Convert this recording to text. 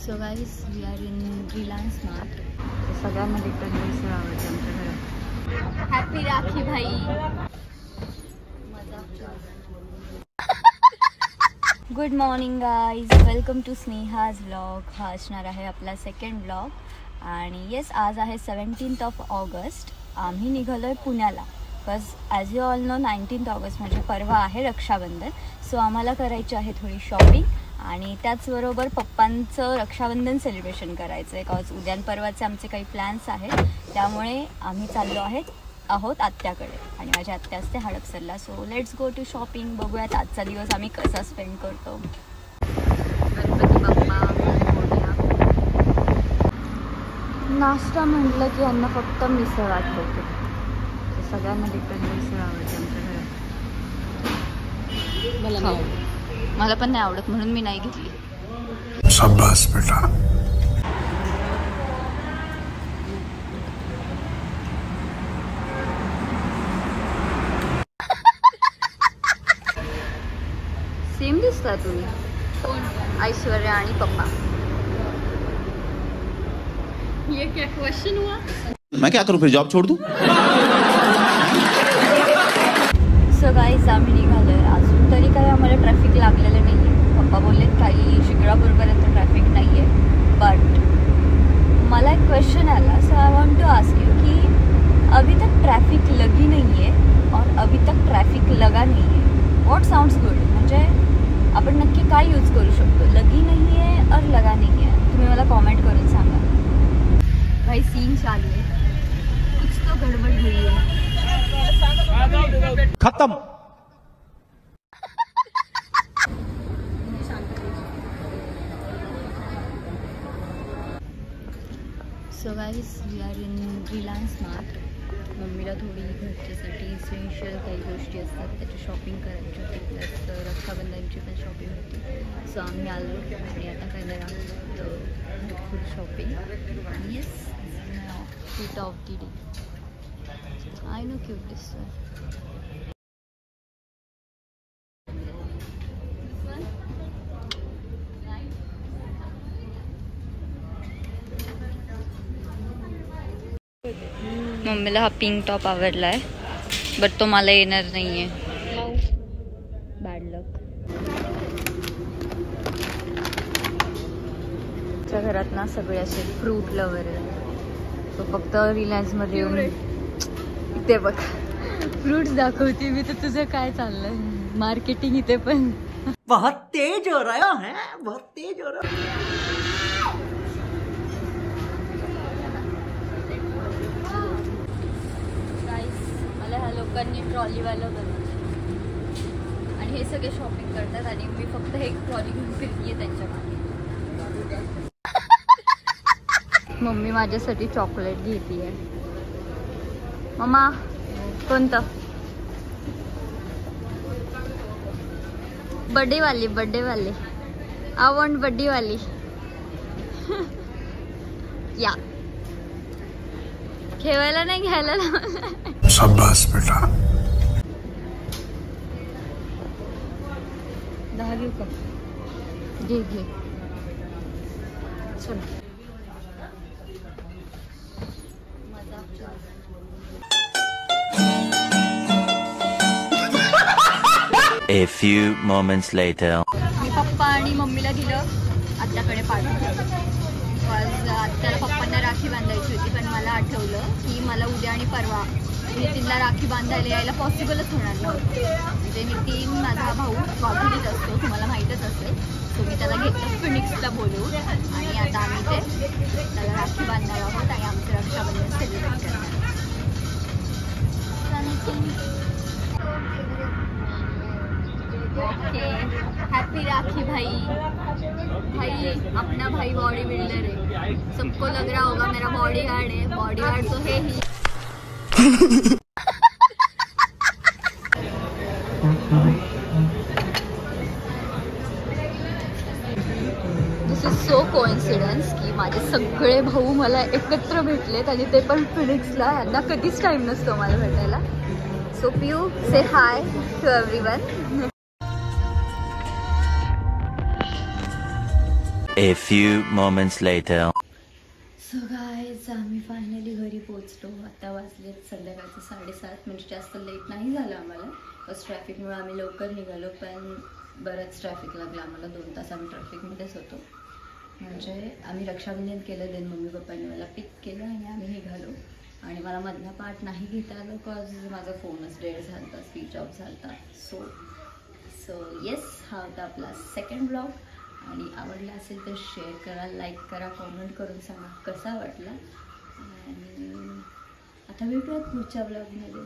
So guys we are in Reliance mart. सगळ्यांना literally misal आवडते आमच्या घरात. हॅपी राखी भाई. Good morning guys, welcome to Sneha's vlog. हा असणार आहे आपला सेकंड व्लॉग. आणि येस, आज आहे 17 ऑगस्ट. आम्ही निघालो आहे पुण्याला. Because as you all know 19 August म्हणजे परवा आहे रक्षाबंधन. सो आम्हाला करायची आहे थोडी शॉपिंग आणि त्याचबरोबर पप्पांचं रक्षाबंधन सेलिब्रेशन करायचं आहे. बिकॉज उद्या परवाचे आमचे काही प्लॅन्स आहेत, त्यामुळे आम्ही चाललो आहोत आत्याकडे. आणि माझी आत्या असते हडपसरला. So let's go to shopping. बघूयात आजचा दिवस आम्ही कसा स्पेंड करतो. गणपती बाप्पा. नाश्ता म्हटलं की यांना फक्त मिसळ आठवते. सगळ्यांना लिटरली मिसळ आवडते आमच्या घरात. मला पण नाही आवडत म्हणून मी नाही घेतली. शाबास बेटा. सेम दिसता तुम्ही. कोण? ऐश्वर्या आणि पप्पा. ये क्या क्वेश्चन हुआ? मैं क्या करूं, फिर जॉब छोड़ दूं? सो गाईज आम्ही निघालोय. अजून तरी काही आम्हाला ट्रॅफिक लागलेलं नाही आहे. पप्पा बोललेत काही शिक्रापूरपर्यंत ट्रॅफिक नाही आहे. बट मला एक क्वेश्चन आला. So I want to ask you की अभी तक ट्रॅफिक लगी नाही आहे और अभी तक ट्रॅफिक लगा नाही आहे. What sounds good? म्हणजे आपण नक्की काय यूज करू शकतो? लगी नाही आहे और लगा नाही आहे. तुम्ही मला कॉमेंट करून सांगा. भाई सीन चालू है, कुछ तो गड़बड़ हुई है. खत्म. So guys we are in Reliance mart. मम्मीला थोडी घरच्यासाठी इसेन्शियल काही गोष्टी असतात त्याची शॉपिंग करायची होती. प्लस रक्षाबंधनची पण शॉपिंग होती. सो आम्ही आलो आणि आता काय जरा फुल shopping. Yes, cute of the day. I know cute this one. मम्मीला हा पिंक टॉप आवडलाय, बट तो मला येणार नाहीये. बॅड लक. आमच्या घरात ना सगळे असे फ्रूट लवर आहे. तो फक्त रिलायन्स मध्ये येऊन इथे बघ फ्रूट्स दाखवते मी. तर तुझं काय चाललंय? मार्केटिंग इथे पण बहुत तेज हो रहा है, बहुत तेज हो रहा है. मला ह्या लोकांनी ट्रॉलीवालं बनवलं आणि हे सगळे शॉपिंग करतात आणि मी फक्त हे ट्रॉली घेऊन फिरतीये त्यांच्या मागे. मम्मी माझ्यासाठी चॉकलेट घेतीये. मम्मा कोणतं? बर्थडे वाली. आय वॉन्ट बर्थडे वाली. या खेळायला नाही घ्यायला. शाबास बेटा. 10 घेऊ का? घे. चल. A few moments later. मी पप्पा आणि मम्मीला दिलं आत्याकडे पाठवलं. आत्याला पप्पांना राखी बांधायची होती, पण मला आठवलं की मला उद्या आणि परवा नितीनला राखी बांधायला यायला पॉसिबलच होणार नव्हतं. म्हणजे नितीन माझा भाऊ वाघुलीत असतो, तुम्हाला माहीतच असेल. सो मी त्याला घेतलं फिनिक्सला बोलवून आणि आता आम्ही ते त्याला राखी बांधणार आहोत आणि आमचं रक्षाबंधन सेलिब्रेट करणार. ओके, हैप्पी राखी भाई. अपना भाई बॉडी बिल्डर है. सबको लग रहा होगा मेरा बॉडी गार्ड है. बॉडी गार्ड तो है ही. दिस इज सो कोइन्सिडन्स की माझे सगळे भाऊ मला एकत्र भेटलेत आणि ते पण फिनिक्सला. यांना कधीच टाइम नसतो मला भेटायला. So Piyu, say hi to everyone. A few moments later. So guys आम्ही फायनली घरी पोचलो. आता वाजलेत संध्याकाळचे 7:30. म्हणजे जास्त लेट नाही झालं आम्हाला, बस ट्रॅफिकमुळे आम्ही लवकर निघालो. पण बरंच ट्रॅफिक लागलं आम्हाला. 2 तास आम्ही ट्रॅफिकमध्येच होतो. म्हणजे आम्ही रक्षाबंधन केलं, देन मम्मी पप्पांनी मला पिक केलं आणि आम्ही निघालो. आणि मला मधला पार्ट नाही घेता आलं बिकॉज माझा फोनच डेड झाला होता, स्विच ऑफ झाला होता. सो येस, हा होता आपला सेकंड ब्लॉग. आणि आवडला असेल तर शेअर करा, लाईक करा, कॉमेंट करून सांगा कसा वाटला. आणि आता भेटूयात पुढच्या ब्लॉगमध्ये.